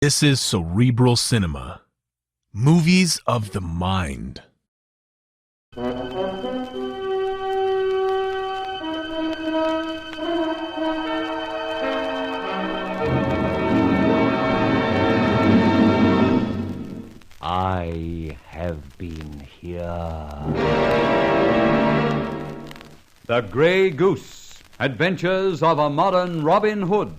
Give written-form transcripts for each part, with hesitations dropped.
This is Cerebral Cinema. Movies of the mind. I have been here. The Grey Goose, Adventures of a Modern Robin Hood.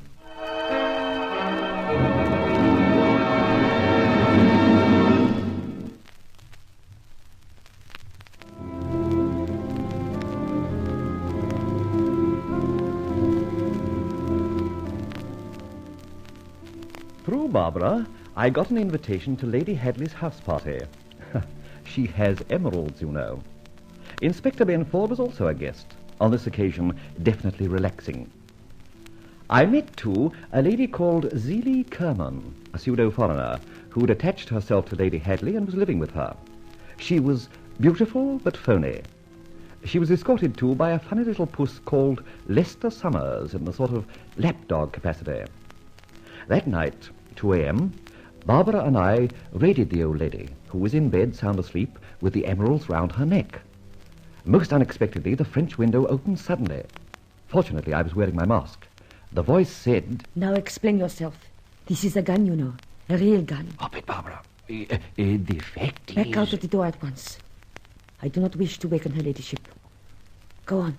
Through Barbara, I got an invitation to Lady Hadley's house party. She has emeralds, you know. Inspector Benford was also a guest, on this occasion definitely relaxing. I met, too, a lady called Zealie Kerman, a pseudo-foreigner, who had attached herself to Lady Hadley and was living with her. She was beautiful but phony. She was escorted, too, by a funny little puss called Lester Summers in the sort of lapdog capacity. That night, 2 a.m., Barbara and I raided the old lady, who was in bed sound asleep with the emeralds round her neck. Most unexpectedly, the French window opened suddenly. Fortunately, I was wearing my mask. The voice said... Now explain yourself. This is a gun, you know. A real gun. Stop it, Barbara. The fact is... Back out of the door at once. I do not wish to waken her ladyship. Go on,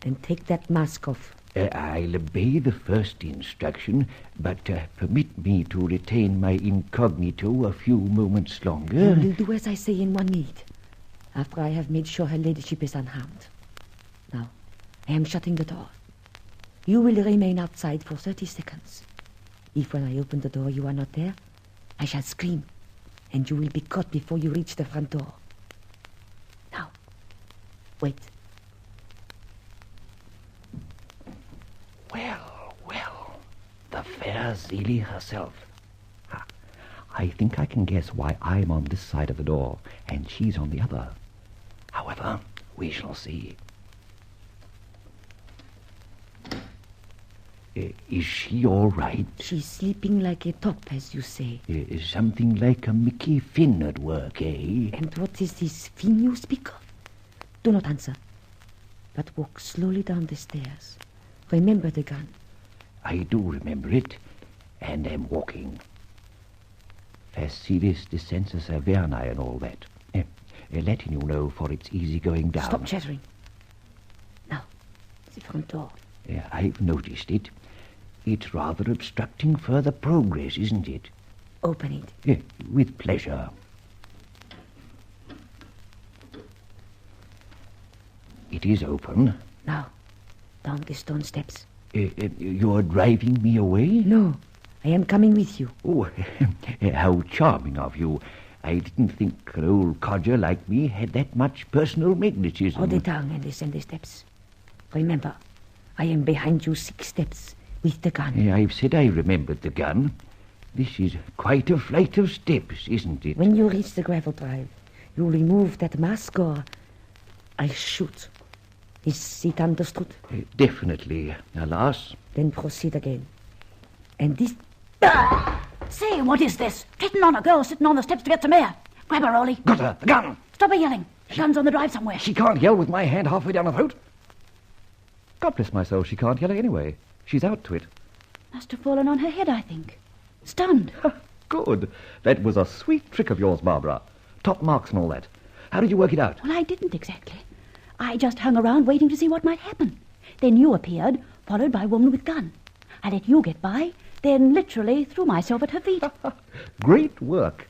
and take that mask off. I'll obey the first instruction, but permit me to retain my incognito a few moments longer. You will do as I say in 1 minute, after I have made sure her ladyship is unharmed. Now, I am shutting the door. You will remain outside for 30 seconds. If when I open the door you are not there, I shall scream, and you will be caught before you reach the front door. Now, wait. Well, the fair Zealie herself. I think I can guess why I'm on this side of the door and she's on the other. However, we shall see. Is she all right? She's sleeping like a top, as you say. Is something like a Mickey Finn at work, eh? And what is this Finn you speak of? Do not answer, but walk slowly down the stairs. Remember the gun. I do remember it, and am walking. Facilis descensus averni and all that. Letting you know for its easy going down. Stop chattering. Now, the front door. I've noticed it. It's rather obstructing further progress, isn't it? Open it. With pleasure. It is open. Now, down the stone steps. You're driving me away? No, I am coming with you. Oh, how charming of you. I didn't think an old codger like me had that much personal magnetism. Hold the tongue and descend the steps. Remember, I am behind you 6 steps with the gun. I've said I remembered the gun. This is quite a flight of steps, isn't it? When you reach the gravel drive, you remove that mask or I shoot. Is it understood? Definitely, alas. Then proceed again. And this... Say, what is this? Hitting on a girl sitting on the steps to get some air. Grab her, Rowley. Got her, the gun. Stop her yelling. The gun's on the drive somewhere. She can't yell with my hand halfway down the throat. God bless my soul, she can't yell anyway. She's out to it. Must have fallen on her head, I think. Stunned. Good. That was a sweet trick of yours, Barbara. Top marks and all that. How did you work it out? Well, I didn't exactly. I just hung around waiting to see what might happen. Then you appeared, followed by a woman with gun. I let you get by, then literally threw myself at her feet. Great work.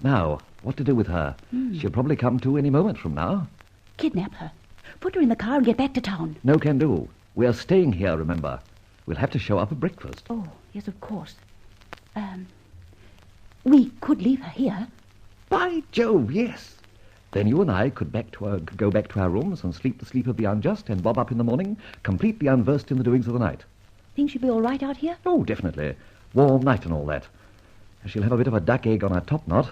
Now, what to do with her? She'll probably come to any moment from now. Kidnap her. Put her in the car and get back to town. No can do. We're staying here, remember. We'll have to show up at breakfast. Oh, yes, of course. We could leave her here. By Jove, yes. Then you and I could go back to our rooms and sleep the sleep of the unjust and bob up in the morning, completely unversed in the doings of the night. Think she'll be all right out here? Oh, definitely. Warm night and all that. She'll have a bit of a duck egg on her top knot.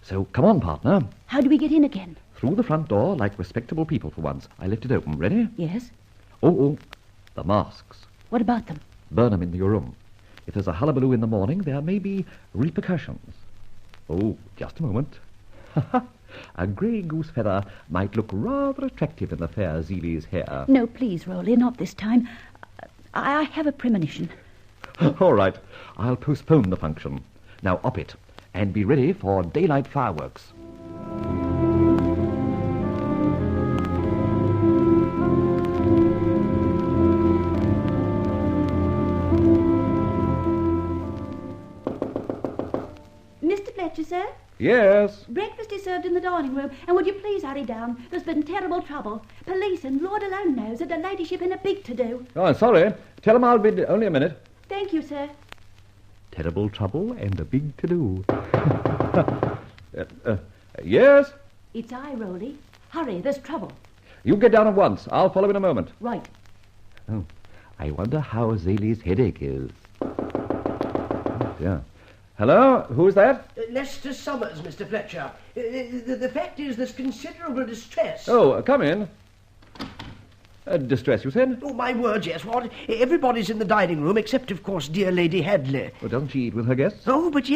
So come on, partner. How do we get in again? Through the front door, like respectable people for once. I left it open. Ready? Yes. Oh, the masks. What about them? Burn them in your room. If there's a hullabaloo in the morning, there may be repercussions. Oh, just a moment. A grey goose feather might look rather attractive in the fair Zealie's hair. No, please, Rowley, not this time. I have a premonition. All right, I'll postpone the function. Now up it, and be ready for daylight fireworks. Mr. Fletcher, sir? Yes. Breakfast is served in the dining room, and would you please hurry down? There's been terrible trouble. Police and Lord alone knows that her ladyship in a big to-do. Oh, I'm sorry. Tell him I'll be only a minute. Thank you, sir. Terrible trouble and a big to-do. Yes? It's I, Rowley. Hurry, there's trouble. You get down at once. I'll follow in a moment. Right. Oh, I wonder how Zalie's headache is. Yeah. Hello? Who's that? Lester Summers, Mr. Fletcher. The fact is there's considerable distress. Oh, come in. Distress, you said? Oh, my word, yes. What? Everybody's in the dining room except, of course, dear Lady Hadley. Well, doesn't she eat with her guests? Oh, but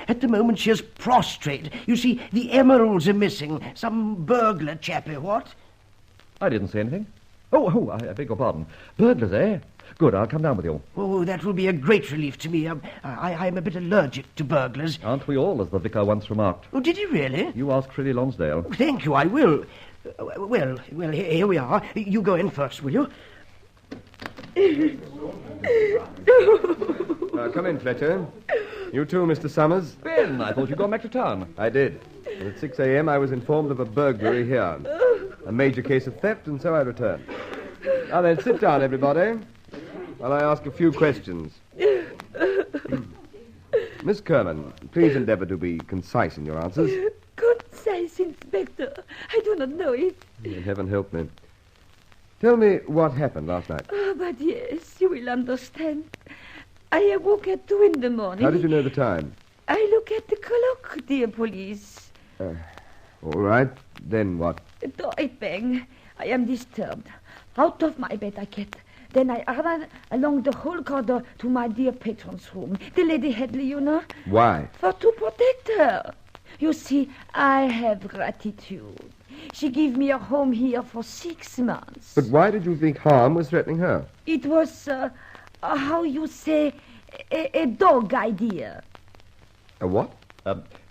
at the moment she is prostrate. You see, the emeralds are missing. Some burglar chappie, what? I didn't say anything. Oh, I beg your pardon. Burglars, eh? Good, I'll come down with you. Oh, that will be a great relief to me. I'm a bit allergic to burglars. Aren't we all, as the vicar once remarked? Oh, did he really? You ask Frilly Lonsdale. Oh, thank you, I will. Well, here we are. You go in first, will you? Come in, Fletcher. You too, Mr. Summers? Ben, I thought you'd gone back to town. I did. And at 6 a.m. I was informed of a burglary here. A major case of theft, and so I returned. Now then, sit down, everybody, while I ask a few questions. Miss Kerman, please endeavour to be concise in your answers. Concise, Inspector. I do not know it. Heaven help me. Tell me what happened last night. Oh, but yes, you will understand. I awoke at 2 in the morning. How did you know the time? I look at the clock, dear police. All right. Then what? The door it bang. I am disturbed. Out of my bed I get. Then I run along the whole corridor to my dear patron's room. The Lady Hadley, you know. Why? For to protect her. You see, I have gratitude. She gave me a home here for 6 months. But why did you think harm was threatening her? It was, how you say, a dog idea. A what?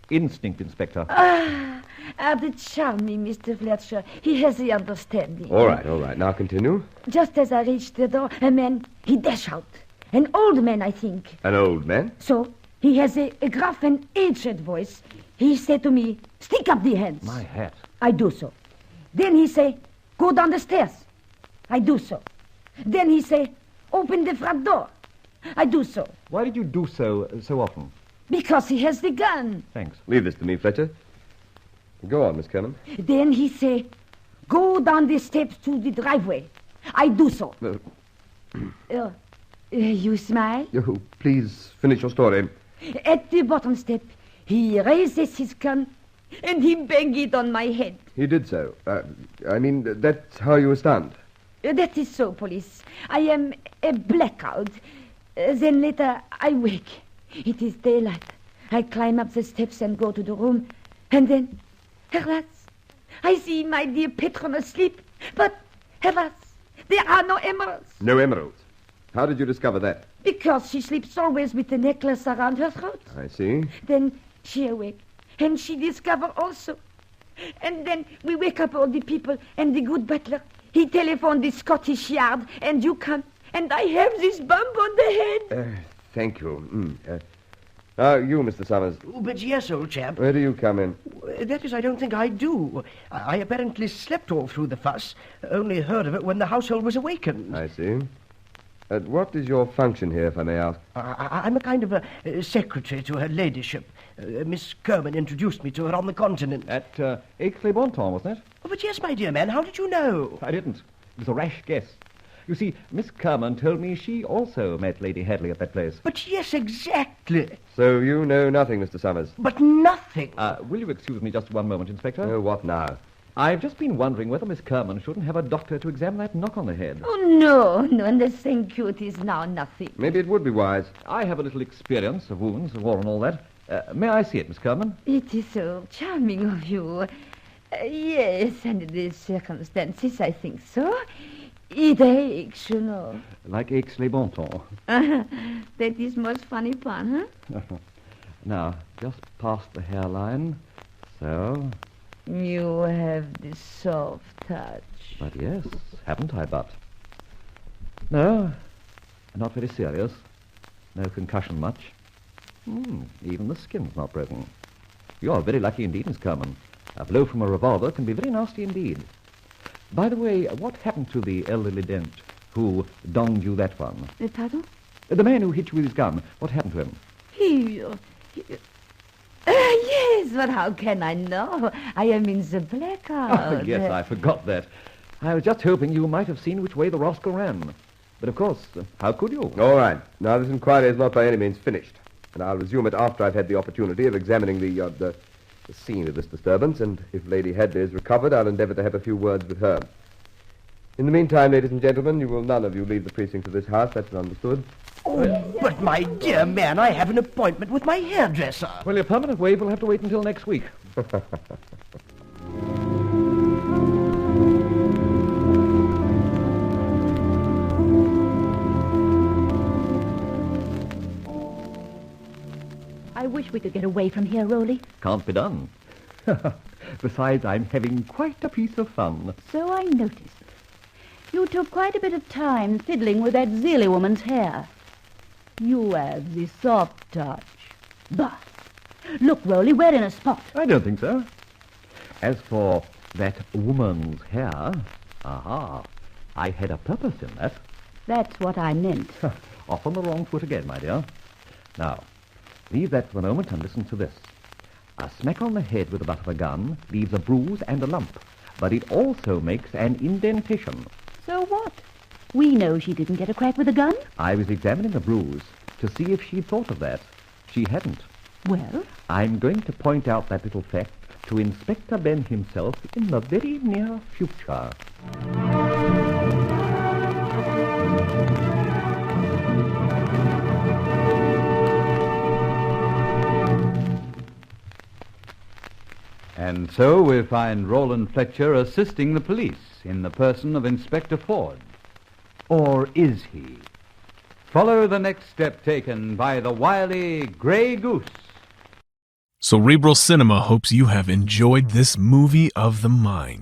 Instinct, Inspector. The charming Mr. Fletcher. He has the understanding. All right. Now continue. Just as I reached the door, a man, he dashed out. An old man, I think. An old man? So, he has a gruff and aged voice. He said to me, stick up the hands. My hat. I do so. Then he say, go down the stairs. I do so. Then he say, open the front door. I do so. Why did you do so often? Because he has the gun. Thanks. Leave this to me, Fletcher. Go on, Miss Kerman. Then he say, go down the steps to the driveway. I do so. You smile? Oh, please finish your story. At the bottom step, he raises his gun and he bang it on my head. He did so. That's how you were stunned. That is so, police. I am a blackout. Then later I wake. It is daylight. I climb up the steps and go to the room. And then, alas, I see my dear patron asleep. But, alas, there are no emeralds. No emeralds. How did you discover that? Because she sleeps always with the necklace around her throat. I see. Then she awake, and she discover also. And then we wake up all the people, and the good butler, he telephoned the Scottish Yard, and you come, and I have this bump on the head. Thank you. You, Mr. Summers. Oh, but yes, old chap. Where do you come in? That is, I don't think I do. I apparently slept all through the fuss. Only heard of it when the household was awakened. I see. What is your function here, if I may ask? I'm a kind of a secretary to her ladyship. Miss Kerman introduced me to her on the continent. At Aix-les-Bontemps, wasn't it? Oh, but yes, my dear man, how did you know? I didn't. It was a rash guess. You see, Miss Kerman told me she also met Lady Hadley at that place. But yes, exactly. So you know nothing, Mr. Summers? But nothing. Will you excuse me just one moment, Inspector? Oh, what now? I've just been wondering whether Miss Kerman shouldn't have a doctor to examine that knock on the head. Oh, no, and the thank you, it is now nothing. Maybe it would be wise. I have a little experience of wounds, of war and all that. May I see it, Miss Kerman? It is so charming of you. Yes, under the circumstances, I think so. It aches, you know. Like aches les bon temps. That is most funny fun, huh? Now, just past the hairline. So. You have this soft touch. But yes, haven't I, but? No, not very serious. No concussion much. Even the skin's not broken. You're very lucky indeed, Miss Kerman. A blow from a revolver can be very nasty indeed. By the way, what happened to the elderly dent who donged you that one? Pardon? The man who hit you with his gun. What happened to him? Yes, but how can I know? I am in the blackout. Oh, yes, I forgot that. I was just hoping you might have seen which way the rascal ran. But, of course, how could you? All right. Now, this inquiry is not by any means finished. And I'll resume it after I've had the opportunity of examining the scene of this disturbance. And if Lady Hadley is recovered, I'll endeavor to have a few words with her. In the meantime, ladies and gentlemen, you will none of you leave the precincts of this house. That's understood. Oh, but my dear man, I have an appointment with my hairdresser. Well, your permanent wave will have to wait until next week. I wish we could get away from here, Rowley. Can't be done. Besides, I'm having quite a piece of fun. So I noticed. You took quite a bit of time fiddling with that Zealie woman's hair. You have the soft touch. Bah! Look, Rowley, we're in a spot. I don't think so. As for that woman's hair, I had a purpose in that. That's what I meant. Off on the wrong foot again, my dear. Now, leave that for a moment and listen to this. A smack on the head with the butt of a gun leaves a bruise and a lump, but it also makes an indentation. So what? We know she didn't get a crack with a gun. I was examining the bruise to see if she'd thought of that. She hadn't. Well? I'm going to point out that little fact to Inspector Ben himself in the very near future. And so we find Roland Fletcher assisting the police in the person of Inspector Ford. Or is he? Follow the next step taken by the wily Grey Goose. Cerebral Cinema hopes you have enjoyed this movie of the mind.